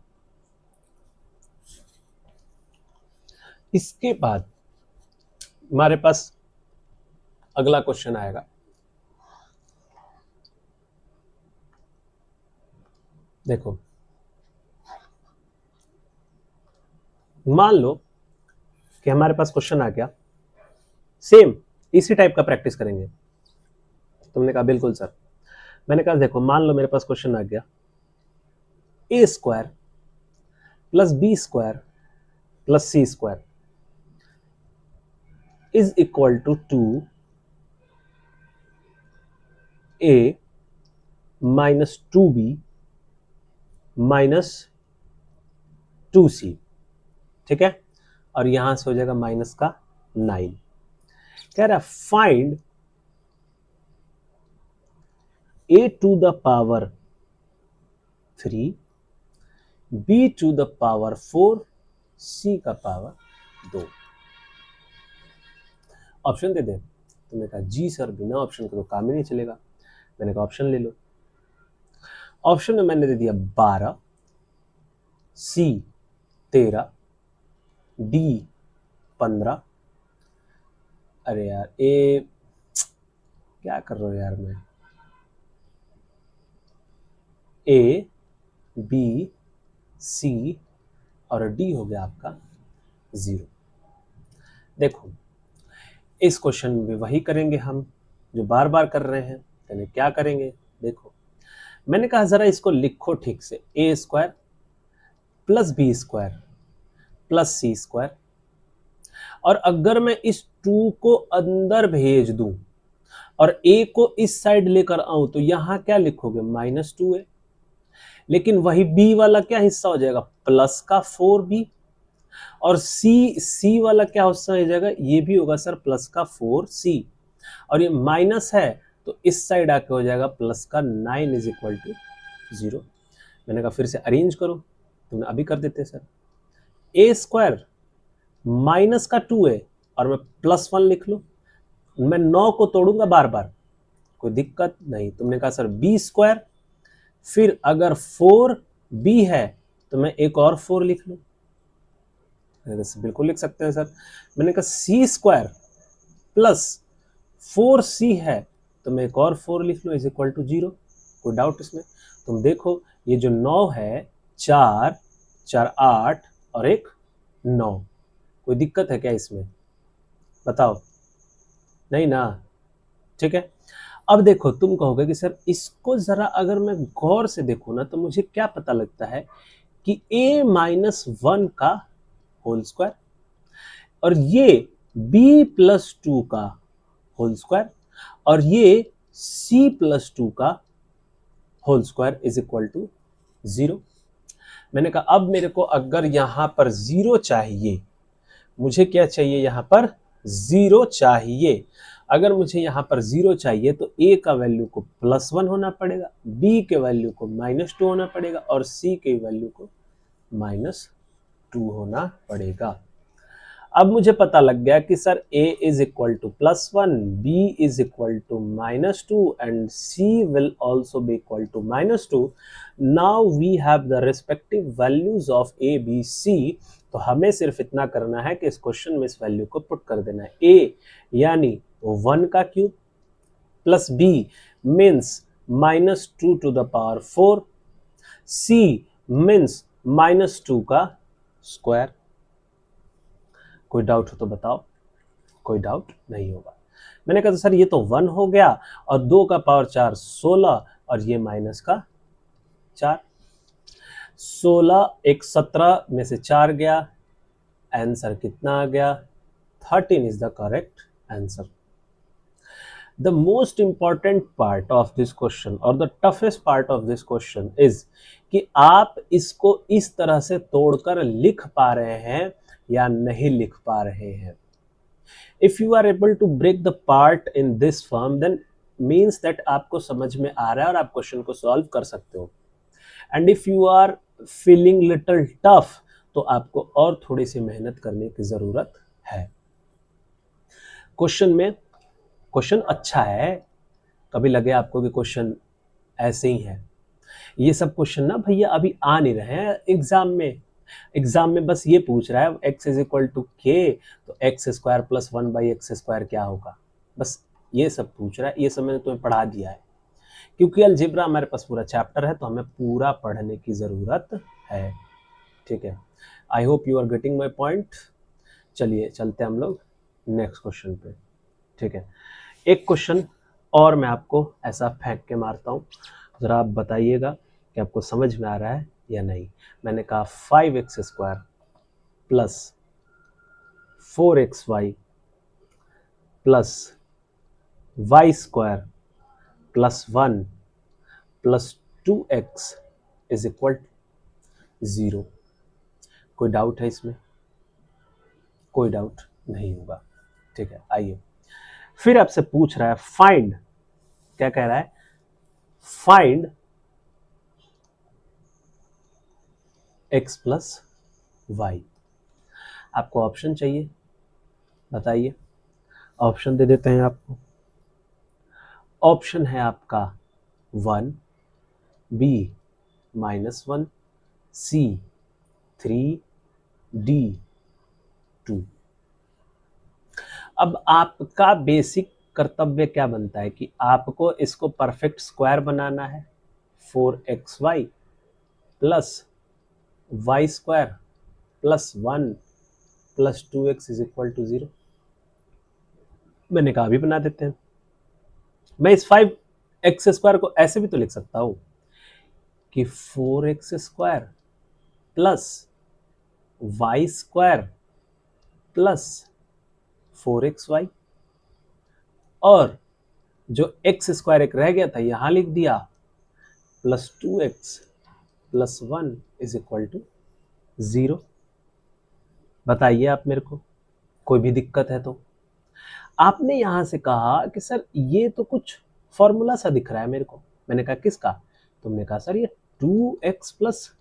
इसके बाद हमारे पास अगला क्वेश्चन आएगा। देखो मान लो कि हमारे पास क्वेश्चन आ गया, सेम इसी टाइप का प्रैक्टिस करेंगे। तुमने कहा बिल्कुल सर। मैंने कहा देखो मान लो मेरे पास क्वेश्चन आ गया a² plus b² plus c² is equal to 2a minus 2b minus 2c। ठीक है, और यहां से हो जाएगा माइनस का 9। कह रहा find a to the power 3, b to the power 4, c का पावर 2। ऑप्शन दे दे। तुमने कहा जी सर बिना ऑप्शन के तो काम ही नहीं चलेगा। मैंने कहा ऑप्शन ले लो। ऑप्शन में मैंने दे दिया 12, सी 13, डी 15। अरे यार ए क्या कर रहा हूँ यार मैं, ए बी सी और डी हो गया आपका 0। देखो इस क्वेश्चन में वही करेंगे हम जो बार बार कर रहे हैं। यानी क्या करेंगे, देखो मैंने कहा जरा इसको लिखो ठीक से, A square plus B square plus C square, और अगर मैं इस 2 को अंदर भेज दूं और ए को इस साइड लेकर आऊं तो यहां क्या लिखोगे, -2a। लेकिन वही बी वाला क्या हिस्सा हो जाएगा, प्लस का 4b, और सी वाला क्या हिस्सा हो जाएगा, ये भी होगा सर प्लस का 4c, और ये माइनस है तो इस साइड आके हो जाएगा प्लस का 9 इज इक्वल टू 0। मैंने कहा फिर से अरेंज करो, तुमने अभी कर देते सर। ए स्क्वायर माइनस का 2a और मैं +1 लिख लूं, मैं 9 को तोड़ूंगा बार बार, कोई दिक्कत नहीं। तुमने कहा सर बी स्क्वायर, फिर अगर 4b है तो मैं एक और 4 लिख लूं, बिल्कुल लिख सकते हैं सर। मैंने कहा सी स्क्वायर प्लस 4c है तो मैं एक और 4 लिख लूं इज इक्वल टू 0। कोई डाउट इसमें? तुम देखो ये जो 9 है, 4 4 8 और एक 9, कोई दिक्कत है क्या इसमें, बताओ? नहीं ना, ठीक है। अब देखो तुम कहोगे कि सर इसको जरा अगर मैं गौर से देखूं ना तो मुझे क्या पता लगता है कि a-1 का होल स्क्वायर और ये b+2 का होल स्क्वायर और ये c+2 का whole square is equal to 0। मैंने कहा अब मेरे को अगर यहां पर 0 चाहिए, मुझे क्या चाहिए, यहां पर 0 चाहिए। अगर मुझे यहां पर 0 चाहिए तो a का वैल्यू को +1 होना पड़ेगा, b के वैल्यू को -2 होना पड़ेगा और c के वैल्यू को -2 होना पड़ेगा। अब मुझे पता लग गया कि sir a is equal to +1, b is equal to -2 and c will also be equal to -2। Now we have the respective values of a b c। तो हमें सिर्फ इतना करना है कि इस क्वेश्चन में इस वैल्यू को पुट कर देना है। a यानी 1 का cube plus b means -2 to the power 4, c means -2 का स्क्वायर। कोई डाउट हो तो बताओ? कोई डाउट नहीं होगा। मैंने कहा तो सर ये तो 1 हो गया और 2 का पावर 4 16 और ये माइनस का 4, 16 एक 17 में से 4 गया, आंसर कितना आ गया, 13 is the correct answer. The most important part of this question और the toughest part of this question is कि आप इसको इस तरह से तोड़कर लिख पा रहे हैं या नहीं लिख पा रहे हैं। If you are able to break the part in this form, then means that आपको समझ में आ रहा है और आप क्वेश्चन को सॉल्व कर सकते हो। And if you are feeling little tough, तो आपको और थोड़ी सी मेहनत करने की जरूरत है। क्वेश्चन अच्छा है, कभी लगे आपको कि क्वेश्चन ऐसे ही है, ये सब क्वेश्चन ना भैया अभी आ नहीं रहे हैं एग्जाम में बस ये पूछ रहा है x इज इक्वल टू के, तो x square plus 1/x square क्या होगा, बस ये सब पूछ रहा है। ये सब मैंने तुम्हें पढ़ा दिया है, क्योंकि अलजेब्रा हमारे पास पूरा चैप्टर है तो हमें पूरा पढ़ने की ज़रूरत है। ठीक है, I hope you are getting my point. चलिए चलते हैं हम लोग नेक्स्ट क्वेश्चन पे। ठीक है, एक क्वेश्चन और मैं आपको ऐसा फेंक के मारता हूँ, ज़रा आप बताइएगा कि आपको समझ में आ रहा है या नहीं। मैंने कहा 5x² plus 4xy plus y² plus 1 plus 2x is equal 0। कोई डाउट है इसमें? कोई डाउट नहीं होगा। ठीक है, आइए फिर आपसे पूछ रहा है फाइंड, क्या कह रहा है, फाइंड x प्लस वाई। आपको ऑप्शन चाहिए, बताइए, ऑप्शन दे देते हैं आपको। ऑप्शन है आपका 1, बी -1, सी 3, डी 2। अब आपका बेसिक कर्तव्य क्या बनता है कि आपको इसको परफेक्ट स्क्वायर बनाना है। 4xy plus y square plus 1 plus 2x is equal to 0। मैंने कहा अभी बना देते हैं। मैं इस 5x स्क्वायर को ऐसे भी तो लिख सकता हूं कि 4x square plus y square plus 4xy, और जो x स्क्वायर एक रह गया था यहां लिख दिया, plus 2x plus 1 is equal to 0। बताइए आप मेरे को, कोई भी दिक्कत है तो। आपने यहां से कहा कि सर ये तो कुछ फॉर्मूला सा दिख रहा है मेरे को। मैंने कहा किसका? तुमने कहा सर ये 2x प्लस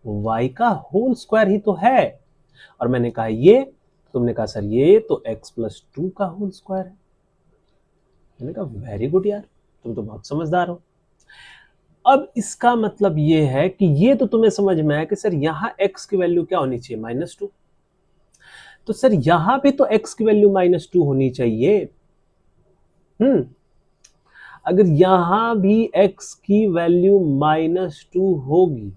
वाई का होल स्क्वायर ही तो है। और मैंने कहा ये, तुमने कहा सर ये तो x प्लस 2 का होल स्क्वायर है। मैंने कहा वेरी गुड यार, तुम तो बहुत समझदार हो। अब इसका मतलब ये है कि ये तो तुम्हें समझ में आया कि सर यहां x की वैल्यू क्या होनी चाहिए? -2। तो सर यहां पे तो x की वैल्यू -2 होनी चाहिए। अगर यहां भी x की वैल्यू -2 होगी,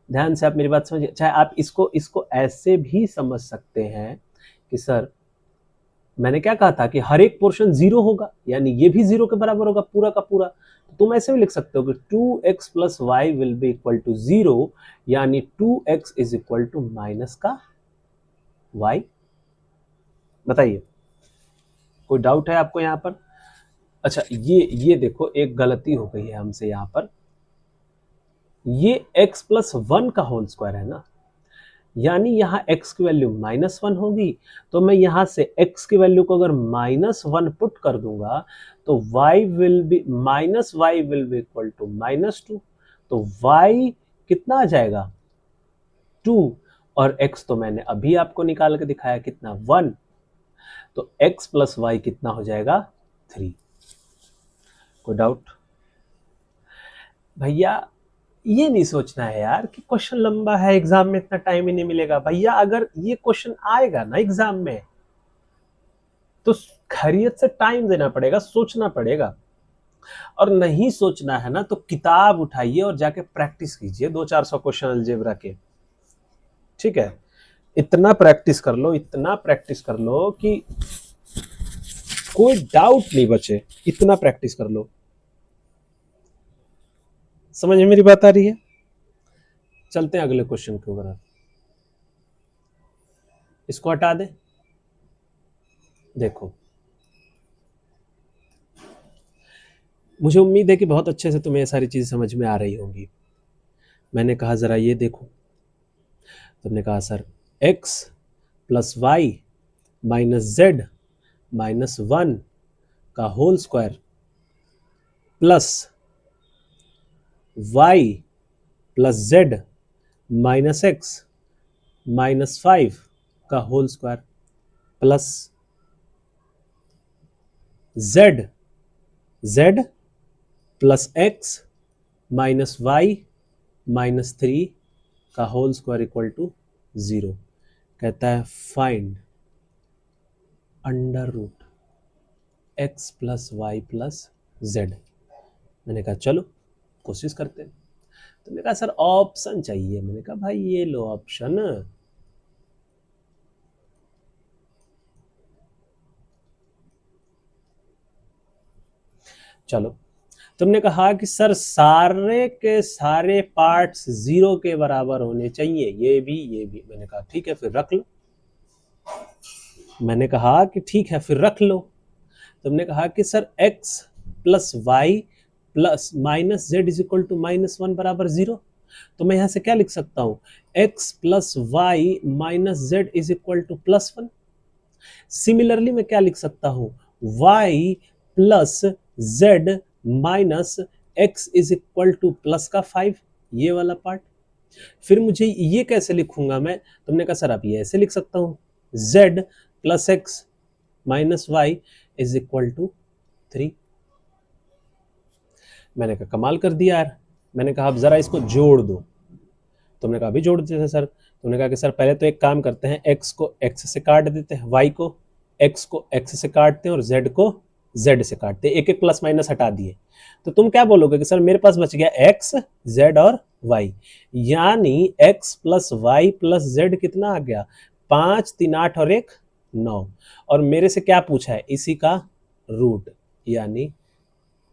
ध्यान से आप मेरी बात समझिए। चाहे आप इसको ऐसे भी समझ सकते हैं कि सर मैंने क्या कहा था कि हर एक पोर्शन 0 होगा, यानी ये भी 0 के बराबर होगा पूरा का पूरा। तो तुम ऐसे भी लिख सकते हो कि 2x plus y will be equal to 0, यानी 2x is equal to minus का y। बताइए, कोई डाउट है आपको यहां पर? अच्छा, ये देखो एक गलती हो गई है हमसे यहां पर। ये x प्लस 1 का होल स्क्वायर है ना, यानी यहां x की वैल्यू -1 होगी। तो मैं यहां से x की वैल्यू को अगर -1 पुट कर दूंगा तो y will be equal to -2। तो y कितना आ जाएगा? 2। और x तो मैंने अभी आपको निकाल के दिखाया कितना? 1। तो x प्लस वाई कितना हो जाएगा? 3। कोई डाउट? भैया ये नहीं सोचना है यार कि क्वेश्चन लंबा है, एग्जाम में इतना टाइम ही नहीं मिलेगा। भैया अगर ये क्वेश्चन आएगा ना एग्जाम में तो खैरियत से टाइम देना पड़ेगा, सोचना पड़ेगा। और नहीं सोचना है ना तो किताब उठाइए और जाके प्रैक्टिस कीजिए 200-400 क्वेश्चन अलजेब्रा के। ठीक है, इतना प्रैक्टिस कर लो, इतना प्रैक्टिस कर लो कि कोई डाउट नहीं बचे। इतना प्रैक्टिस कर लो। समझ में मेरी बात आ रही है? चलते हैं अगले क्वेश्चन के ऊपर। इसको हटा दे। देखो, मुझे उम्मीद है कि बहुत अच्छे से तुम्हें ये सारी चीजें समझ में आ रही होंगी। मैंने कहा जरा ये देखो, तुमने कहा sir x plus y minus z minus 1 का whole square plus y plus z minus x minus 5 का whole square plus z plus x minus y minus 3 का होल स्क्वायर इक्वल टू 0। कहता है find under root x plus y plus z. मैंने कहा चलो कोशिश करते हैं। तो मैंने कहा सर ऑप्शन चाहिए। मैंने कहा भाई ये लो ऑप्शन। चलो, तुमने कहा कि सर सारे के सारे पार्ट्स 0 के बराबर होने चाहिए, ये भी। मैंने कहा ठीक है फिर रख लो। मैंने कहा कि ठीक है फिर रख लो। तुमने कहा कि sir x plus y plus minus z is equal to -1 बराबर 0। तो मैं यहां से क्या लिख सकता हूं? x plus y minus z is equal to +1। Similarly मैं क्या लिख सकता हूं? y plus z minus x is equal to plus का 5, ये वाला पार्ट। फिर मुझे ये कैसे लिखूंगा मैं? तुमने कहा सर आप ये ऐसे लिख सकता हूं, z plus x minus y is equal to 3। मैंने कहा कमाल कर दिया यार। मैंने कहा अब ज़रा इसको जोड़ दो। तुमने कहा अभी जोड़ देते हैं सर। तुमने कहा कि सर पहले तो एक काम करते हैं, एक्स को एक्स से काट देते हैं, वाई को एक्स से काटते हैं और जेड को जेड से काटते हैं, एक एक प्लस माइनस हटा दिए। तो तुम क्या बोलोगे कि सर मेरे पास बच गया एक्स, जेड और वाई, यानी x plus y plus z कितना आ गया, 5 3 8 और 1 9। और मेरे से क्या पूछा है, इसी का रूट, यानी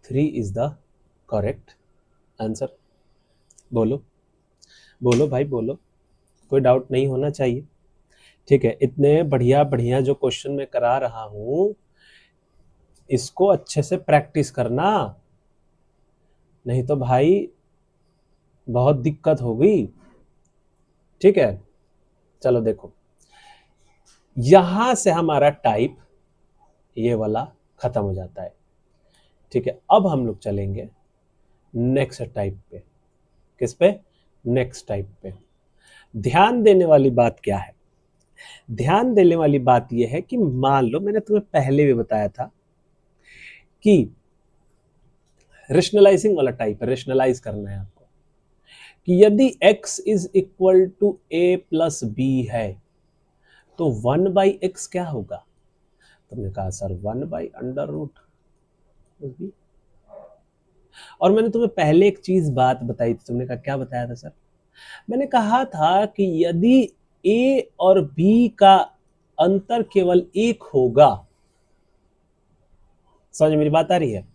3 इज द करेक्ट आंसर। बोलो बोलो भाई बोलो, कोई डाउट नहीं होना चाहिए। ठीक है, इतने बढ़िया बढ़िया जो क्वेश्चन मैं करा रहा हूं, इसको अच्छे से प्रैक्टिस करना, नहीं तो भाई बहुत दिक्कत होगी। ठीक है, चलो देखो, यहां से हमारा टाइप ये वाला खत्म हो जाता है। ठीक है, अब हम लोग चलेंगे नेक्स्ट टाइप पे। किस पे? नेक्स्ट टाइप पे। ध्यान देने वाली बात क्या है? ध्यान देने वाली बात यह है कि मान लो, मैंने तुम्हें पहले भी बताया था कि रेशनलाइजिंग वाला टाइप है, रेशनलाइज करना है आपको, कि यदि x is equal to a plus b है तो 1/x क्या होगा? तुमने कहा सर 1/√. और मैंने तुम्हें पहले एक चीज बात बताई थी, तुमने कहा क्या बताया था सर? मैंने कहा था कि यदि a और b का अंतर केवल 1 होगा, समझ मेरी बात आ रही है,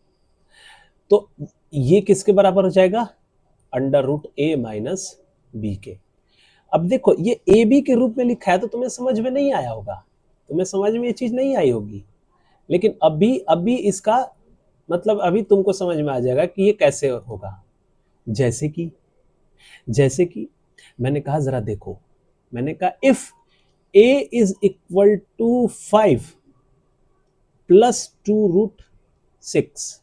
तो ये किसके बराबर हो जाएगा? √a माइनस बी के। अब देखो, ये ए बी के रूप में लिखा है तो तुम्हें समझ में नहीं आया होगा, तुम्हें समझ में ये चीज नहीं आई होगी, लेकिन अभी अभी इसका मतलब अभी तुमको समझ में आ जाएगा कि ये कैसे होगा। जैसे कि मैंने कहा जरा देखो, मैंने कहा if a is equal to 5 plus 2√6,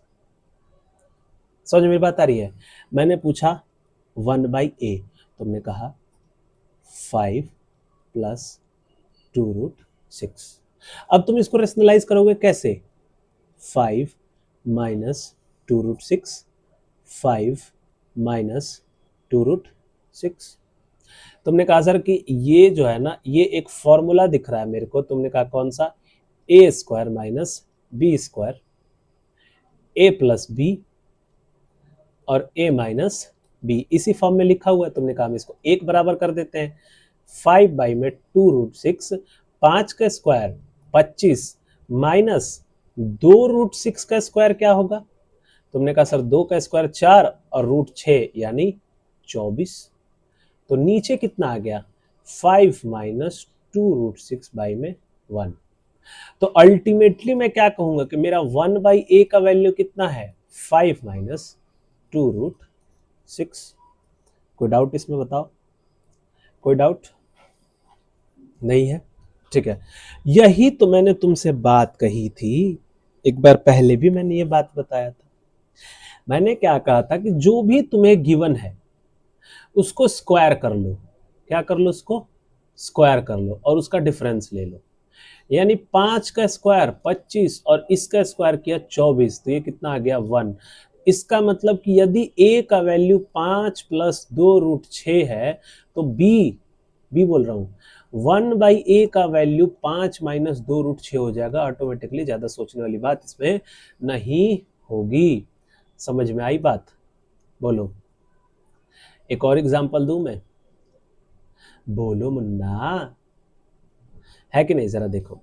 समझ में मेरी बात आ रही है? मैंने पूछा 1/a, तुमने कहा 5 प्लस 2√6। अब तुम इसको रेशनलाइज करोगे कैसे? 5 माइनस 2√6, 5 माइनस 2√6। तुमने कहा सर कि ये जो है ना, ये एक फॉर्मूला दिख रहा है मेरे को। तुमने कहा कौन सा? ए स्क्वायर माइनस बी स्क्वायर, ए प्लस बी और ए माइनस बी, इसी फॉर्म में लिखा हुआ है। तुमने कहा हम इसको एक बराबर कर देते हैं, 5 में 2√6, 5 का स्क्वायर 25 माइनस 2√6 का स्क्वायर क्या होगा? तुमने कहा सर 2 का स्क्वायर 4 और √6 यानी 24। तो नीचे कितना आ गया? 5 माइनस 2√6/1। तो अल्टीमेटली मैं क्या कहूंगा कि मेरा 1/a का वैल्यू कितना है? 5 माइनस 2√6। कोई डाउट इसमें बताओ? कोई डाउट नहीं है? ठीक है, यही तो मैंने तुमसे बात कही थी, एक बार पहले भी मैंने ये बात बताया था। मैंने क्या कहा था कि जो भी तुम्हें गिवन है उसको स्क्वायर कर लो। क्या कर लो? उसको स्क्वायर कर लो और उसका डिफरेंस ले लो। यानी 5 का स्क्वायर 25 और इसका स्क्वायर किया 24, तो ये कितना आ गया? 1। इसका मतलब कि यदि a का वैल्यू 5 प्लस 2√6 है तो b बोल रहा हूँ, 1/a का वैल्यू 5 माइनस 2√6 हो जाएगा ऑटोमेटिकली। ज्यादा सोचने वाली बात इसमें नहीं होगी। समझ में आई बात? बोलो, एक और एग्जांपल दूं मैं? बोलो मुन्ना, है कि नहीं? जरा देखो,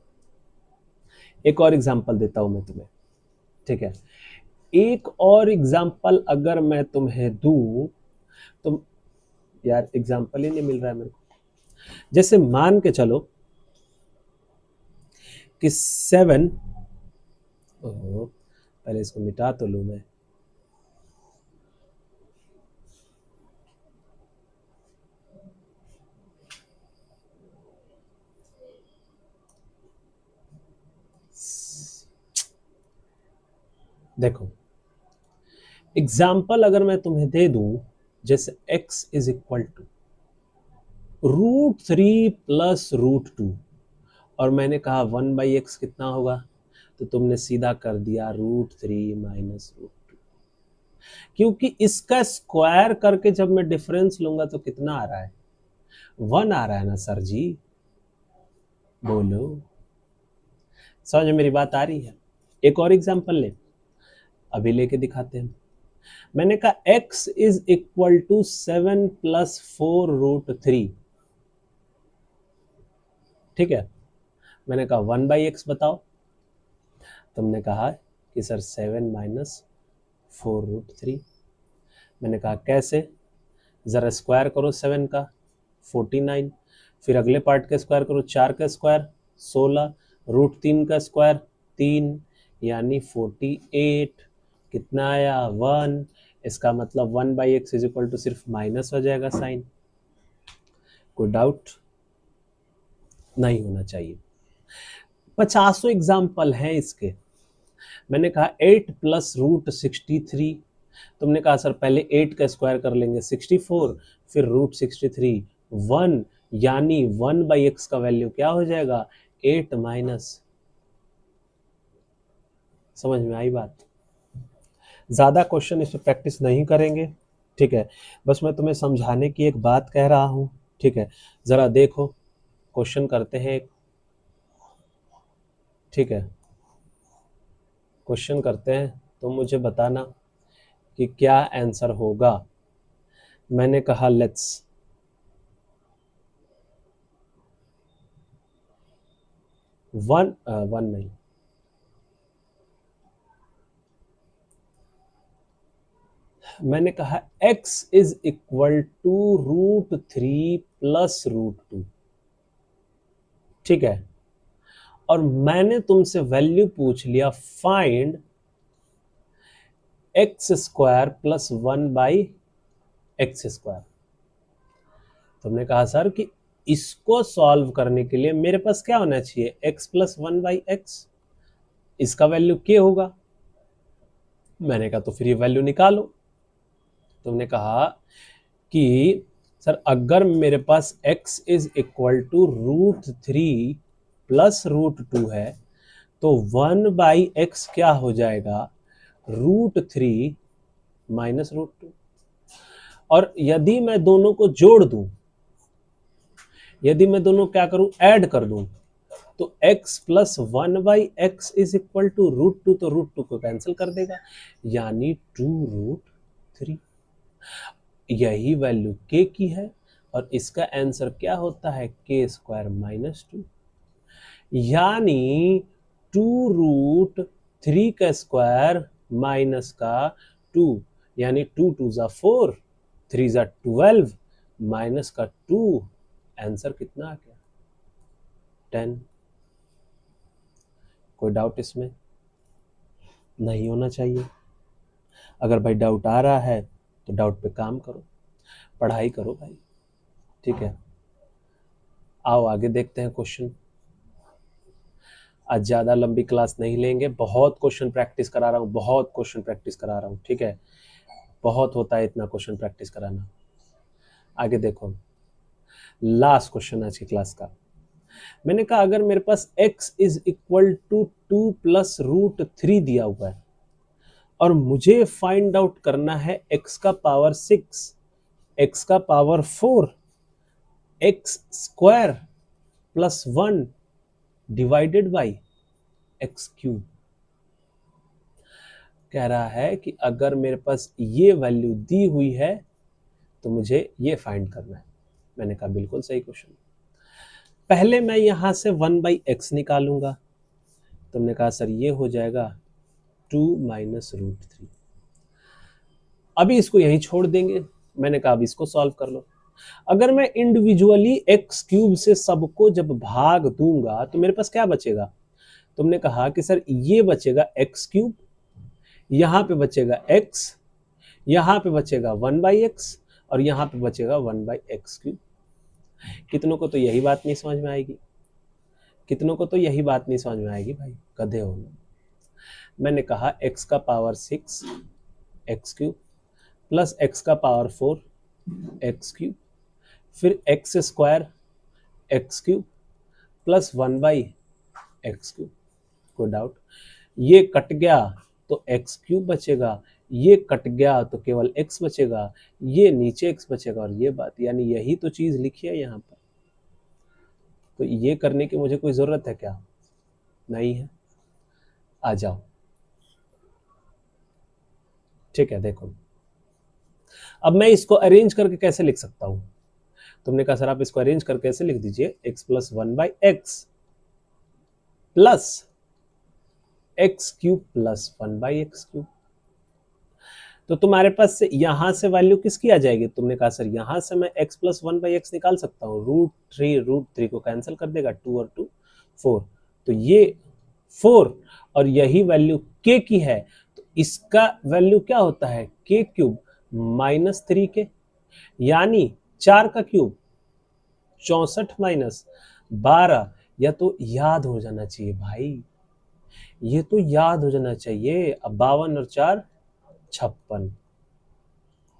एक और एग्जांपल देता हूं मैं तुम्हें। ठीक है, एक और एग्जांपल अगर मैं तुम्हें दूं तो, यार एग्जांपल ही नहीं मिल रहा है मेरे को। जैसे मान के चलो कि 7, पहले इसको मिटा तो लूं मैं। देखो, एग्जाम्पल अगर मैं तुम्हें दे दूं, जैसे x is equal to √3 plus √2, और मैंने कहा 1/x कितना होगा, तो तुमने सीधा कर दिया √3 माइनस √2। क्योंकि इसका स्क्वायर करके जब मैं डिफरेंस लूंगा तो कितना आ रहा है, 1 आ रहा है ना सर जी, बोलो, समझ में मेरी बात आ रही है। एक और एग्जांपल ले, अभी लेके दिखाते हैं। मैंने कहा x is equal to 7 plus 4√3, ठीक है। मैंने कहा 1/x बताओ, तुमने कहा कि सर 7 माइनस 4√3। मैंने कहा कैसे, ज़रा स्क्वायर करो 7 का 49, फिर अगले पार्ट का स्क्वायर करो 4 का स्क्वायर 16, √3 का स्क्वायर 3 यानी 48, कितना आया 1। इसका मतलब 1/x इज इक्वल टू सिर्फ माइनस हो जाएगा साइन। कोई डाउट नहीं होना चाहिए। 50 एग्जाम्पल हैं इसके। मैंने कहा 8 प्लस √63, तुमने कहा सर पहले 8 का स्क्वायर कर लेंगे 64, फिर √63 1, यानी 1/x का वैल्यू क्या हो जाएगा 8 माइनस। समझ में आई बात। ज़्यादा क्वेश्चन इस पर प्रैक्टिस नहीं करेंगे, ठीक है। बस मैं तुम्हें समझाने की एक बात कह रहा हूँ, ठीक है। ज़रा देखो क्वेश्चन करते हैं एक, ठीक है। क्वेश्चन करते हैं तो मुझे बताना कि क्या आंसर होगा। मैंने कहा लेट्स, वन नहीं, मैंने कहा x is equal to √3 plus √2, ठीक है। और मैंने तुमसे वैल्यू पूछ लिया find x square plus 1/x²। तुमने कहा सर कि इसको सॉल्व करने के लिए मेरे पास क्या होना चाहिए, x प्लस 1/x, इसका वैल्यू k होगा। मैंने कहा तो फिर ये वैल्यू निकालो। तुमने कहा कि सर अगर मेरे पास x is equal to √3 plus √2 है तो 1/x क्या हो जाएगा √3 माइनस √2। और यदि मैं दोनों को जोड़ दूं, यदि मैं दोनों क्या करूं ऐड कर दूं, तो x plus 1/x is equal to √2, तो √2 को कैंसिल कर देगा यानी 2√3। यही वैल्यू k की है और इसका आंसर क्या होता है k² माइनस 2, यानी 2√3 का स्क्वायर माइनस का 2, यानी 2 2 ज़ा 4, 3 ज़ा 12, माइनस का 2, आंसर कितना आ गया 10। कोई डाउट इसमें नहीं होना चाहिए। अगर भाई डाउट आ रहा है तो डाउट पे काम करो, पढ़ाई करो भाई, ठीक है। आओ आगे देखते हैं क्वेश्चन। आज ज़्यादा लंबी क्लास नहीं लेंगे, बहुत क्वेश्चन प्रैक्टिस करा रहा हूँ, बहुत क्वेश्चन प्रैक्टिस करा रहा हूँ, ठीक है। बहुत होता है इतना क्वेश्चन प्रैक्टिस कराना। आगे देखो, लास्ट क्वेश्चन आज की क्लास का। मैंने कहा अगर मेरे पास x is equal to 2 plus √3 दिया हुआ है और मुझे फाइंड आउट करना है x का पावर 6, x का power 4, x² plus 1 divided by x³ कह रहा है कि अगर मेरे पास ये वैल्यू दी हुई है तो मुझे ये फाइंड करना है। मैंने कहा बिल्कुल सही क्वेश्चन। पहले मैं यहां से 1/x निकालूंगा। तुमने कहा सर ये हो जाएगा 2 माइनस √3। अभी इसको यहीं छोड़ देंगे। मैंने कहा अब इसको सॉल्व कर लो। अगर मैं इंडिविजुअली x³ से सबको जब भाग दूंगा तो मेरे पास क्या बचेगा। तुमने कहा कि सर ये बचेगा x³, यहां पे बचेगा x, यहां पे बचेगा 1/x और यहां पे बचेगा 1/x³। कितनों को तो यही बात नहीं समझ में आएगी, कितनों को तो यही बात नहीं समझ में आएगी भाई, गधे हो। मैंने कहा x का पावर 6 x³ प्लस x का पावर 4 x³, फिर x² x³ प्लस 1/x³। कोई डाउट, ये कट गया तो एक्स क्यूब बचेगा, ये कट गया तो केवल एक्स बचेगा, ये नीचे एक्स बचेगा और ये बात, यानी यही तो चीज लिखी है यहाँ पर। तो ये करने की मुझे कोई जरूरत है क्या? नहीं है। आ जाओ, ठीक है। देखो अब मैं इसको अरेंज करके कैसे लिख सकता हूं? तुमने कहा सर आप इसको अरेंज करके कैसे लिख दीजिए, x plus 1/x plus x cube plus 1/x cube. तो तुम्हारे पास से यहां से वैल्यू किसकी आ जाएगी? तुमने कहा सर यहां से मैं x प्लस 1/x निकाल सकता हूं, रूट थ्री को कैंसिल कर देगा, 2 और 2 4, तो ये 4 और यही वैल्यू k की है, तो इसका वैल्यू क्या होता है, k क्यूब माइनस 3k, यानी 4 का क्यूब 64 माइनस 12। या तो याद हो जाना चाहिए भाई, ये तो याद हो जाना चाहिए। अब 52 और 4 56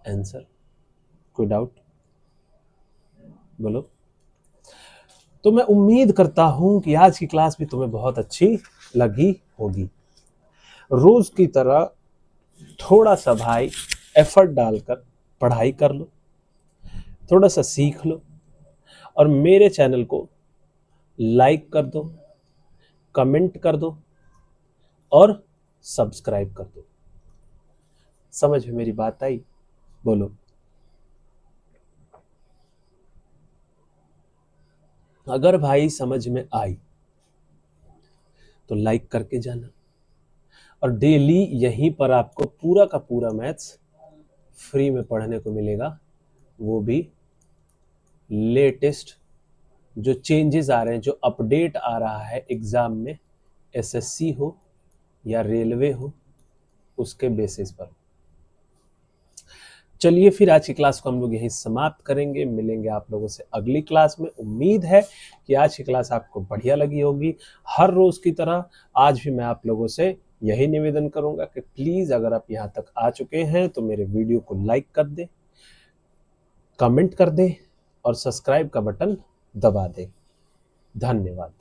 आंसर। कोई डाउट बोलो। तो मैं उम्मीद करता हूं कि आज की क्लास भी तुम्हें बहुत अच्छी लगी होगी। रोज की तरह थोड़ा सा भाई एफर्ट डालकर पढ़ाई कर लो, थोड़ा सा सीख लो, और मेरे चैनल को लाइक कर दो, कमेंट कर दो और सब्सक्राइब कर दो। समझ में मेरी बात आई? बोलो। अगर भाई समझ में आई तो लाइक करके जाना, और डेली यहीं पर आपको पूरा का पूरा मैथ्स फ्री में पढ़ने को मिलेगा, वो भी लेटेस्ट जो चेंजेस आ रहे हैं, जो अपडेट आ रहा है एग्जाम में, एसएससी हो या रेलवे हो, उसके बेसिस पर। चलिए फिर आज की क्लास को हम लोग यहीं समाप्त करेंगे, मिलेंगे आप लोगों से अगली क्लास में। उम्मीद है कि आज की क्लास आपको बढ़िया लगी होगी। हर रोज की तरह आज भी मैं आप लोगों से यही निवेदन करूंगा कि प्लीज अगर आप यहाँ तक आ चुके हैं तो मेरे वीडियो को लाइक कर दें, कमेंट कर दें और सब्सक्राइब का बटन दबा दें। धन्यवाद।